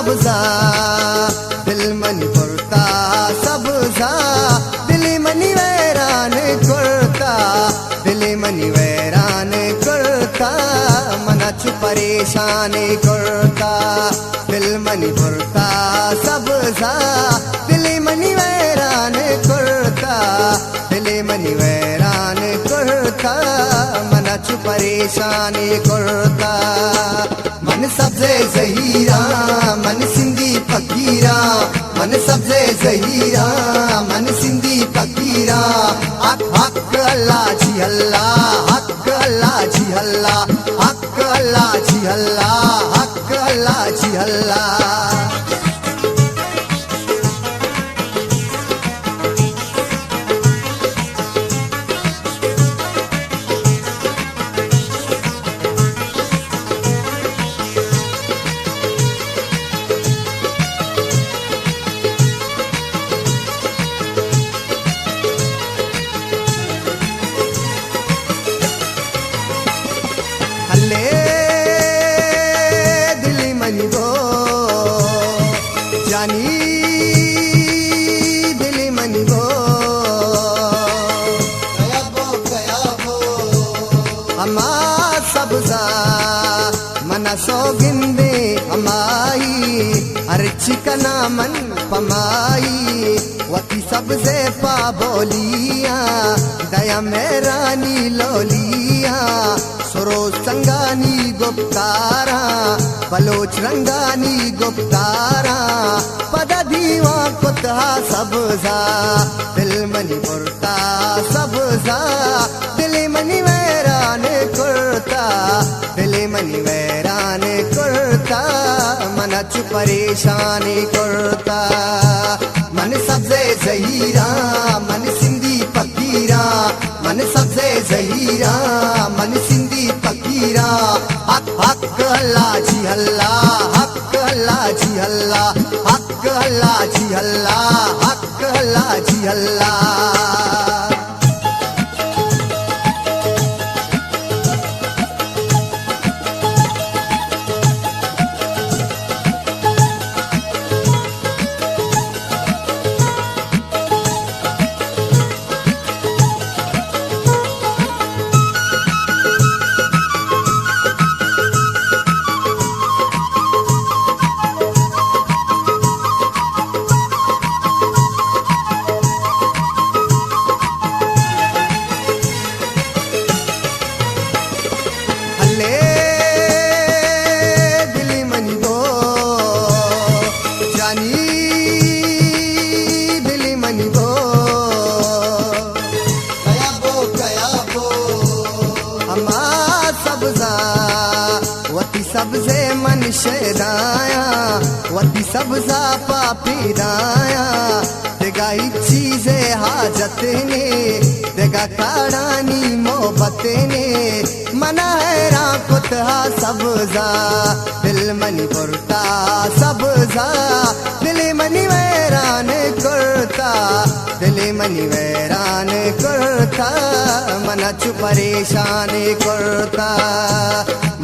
सबजा दिल मनी पुरता सबजा दिली मनी वैरान कुर्ता दिली मनी वैरान कुर्ता मना चु परेशान कुर्ता दिल मनी पुरता सबजा दिली मनी वैरान कुर्ता दिली मनी वैरान कुर्ता मना चु परेशान कुर्ता मन सबसे जहीरा मन सिंधी फकीरा मन सबसे जहीरा मन सिंधी फकीरा हक हक अल्लाह जी अल्लाह हक अल्लाह जी अल्लाह हक अल्लाह जी अल्लाह हक अल्लाह जी अल्लाह। दिली मनी गो जानी दिली मनी गो गया बो अमा सबजा मना सो गिंदे अमाई अर्ची कना मन पमाई वती सबसे पा बोलिया दया मेरानी लोलिया सुरो संगानी गुप्तारा बलोच रंगानी गुप्तारा पद दीवा कुतहा सबजा दिल मनी पुरता सबजा दिली मनी वैरान कुर्ता दिली मनी वैरान कुर्ता मना चु परेशान कुर्ता मन सबसे जहीरा मन सिंधी फकीरा मन सबसे जहीरा मन सिंधी फकीरा हक हक अल्लाह जी अल्लाह हक अल्लाह जी अल्लाह हक अल्लाह जी अल्लाह हक अल्लाह जी अल्लाह। दिली मनी गो जानी दिली मनी गो गया बो अमा सबजा वती सबसे मन शेराया वती सबजा पापी राया देगा चीजे हाजत ने देगा काड़ानी मोहब्बत ने मना है कुतहा सबजा दिल मनी पुरता सबजा दिली मनी वैरान कुर्ता दिली मनी वैरान कुर्ता मना चु परेशान कुर्ता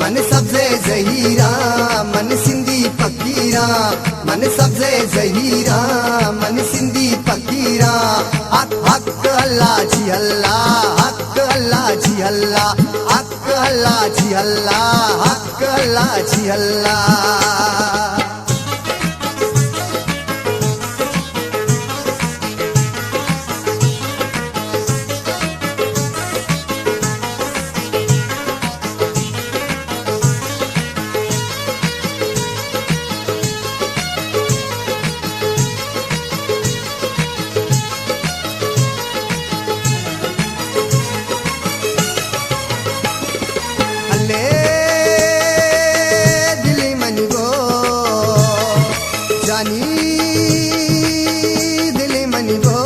मन सबसे जहीरा मन सिंधी फकीरा मन सबसे जहीरा मन सिंधी फकीरा हक हक अल्लाह जी अल्लाह हक अल्लाह जी अल्लाह हक अल्लाह जी अल्लाह हक अल्लाह जी अल्लाह। दिली मनी गो जानी दिली मनी गो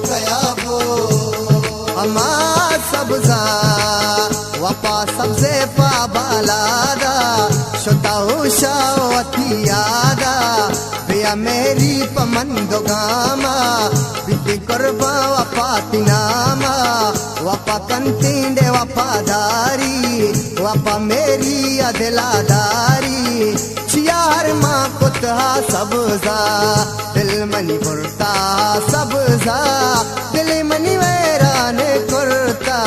गया बो अमा सबजा वपा सबसे पा बालादा शुता शावती यादा बिया मेरी पमंदो गामा बिती करबा वपाती नामा वपा कंतींडे वफादारी वपा मेरी अदलादारी सबजा दिल मनी पुरता सबजा दिल मनी वैरान कुर्ता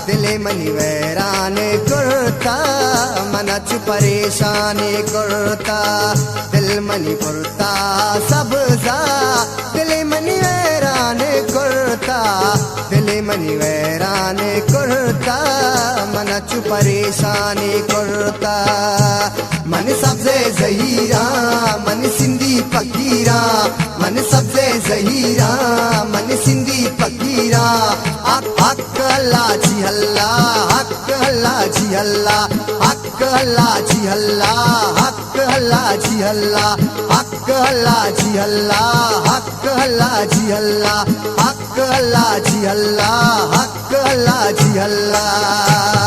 दिल मनी वैरान कुर्ता मनच परेशान कुर्ता दिल मनी पुरता सबजा दिल मनी वैरान कुर्ता दिल मनी वैरान कुर्ता मनच परेशान कुर्ता मन सबसे जहीरा मन सिंधी फकीरा मन सबसे जहीरा मन सिंधी फकीरा हक अल्लाह जी अल्लाह हक अल्लाह जी अल्लाह हक अल्लाह जी अल्लाह हक अल्लाह जी अल्लाह हक अल्लाह जी अल्लाह हक अल्लाह जी अल्लाह हक अल्लाह जी अल्लाह हक अल्लाह जी अल्लाह